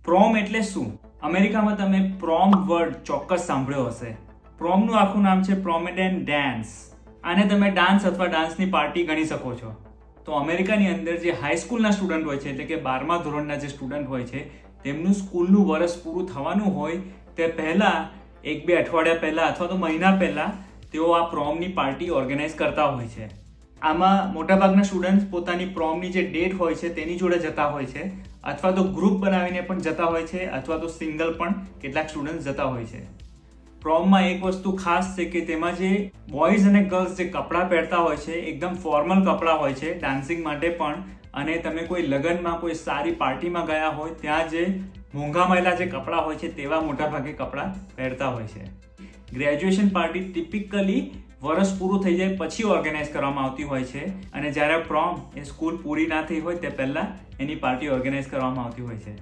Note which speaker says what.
Speaker 1: Prom એટલે શું? અમેરિકામાં તમે પ્રોમ વર્ડ ચોક્કસ સાંભળ્યો હશે. પ્રોમનું આખું નામ છે પ્રોમિડેન્ટ ડાન્સ. આને તમે ડાન્સ અથવા ડાન્સની પાર્ટી ગણી શકો છો. તો અમેરિકાની અંદર જે હાઈસ્કૂલના સ્ટુડન્ટ હોય છે, એટલે કે 12મા ધોરણના જે સ્ટુડન્ટ હોય છે, તેમનું સ્કૂલનું વર્ષ પૂરું થવાનું હોય તે પહેલાં 1-2 અઠવાડિયા પહેલાં અથવા તો મહિના પહેલાં તેઓ આ પ્રોમની પાર્ટી ઓર્ગેનાઇઝ કરતા હોય છે. આમાં મોટાભાગના સ્ટુડન્ટ પોતાની પ્રોમની જે ડેટ હોય છે તેની જોડે જતા હોય છે, અથવા તો ગ્રુપ બનાવીને પણ જતા હોય છે, અથવા તો સિંગલ પણ કેટલાક સ્ટુડન્ટ જતા હોય છે. પ્રોમમાં એક વસ્તુ ખાસ છે કે તેમાં જે બોયઝ અને ગર્લ્સ જે કપડાં પહેરતા હોય છે એકદમ ફોર્મલ કપડાં હોય છે ડાન્સિંગ માટે પણ, અને તમે કોઈ લગ્નમાં કોઈ સારી પાર્ટીમાં ગયા હોય ત્યાં જે મોંઘામાયેલા જે કપડાં હોય છે તેવા મોટાભાગે કપડાં પહેરતા હોય છે. ગ્રેજ્યુએશન પાર્ટી ટિપિકલી વર્ષ પૂરું થઈ જાય પછી ઓર્ગેનાઇઝ કરવામાં આવતી હોય છે, અને જ્યારે પ્રોમ એ સ્કૂલ પૂરી ના થઈ હોય તે પહેલાં એની પાર્ટી ઓર્ગેનાઇઝ કરવામાં આવતી હોય છે.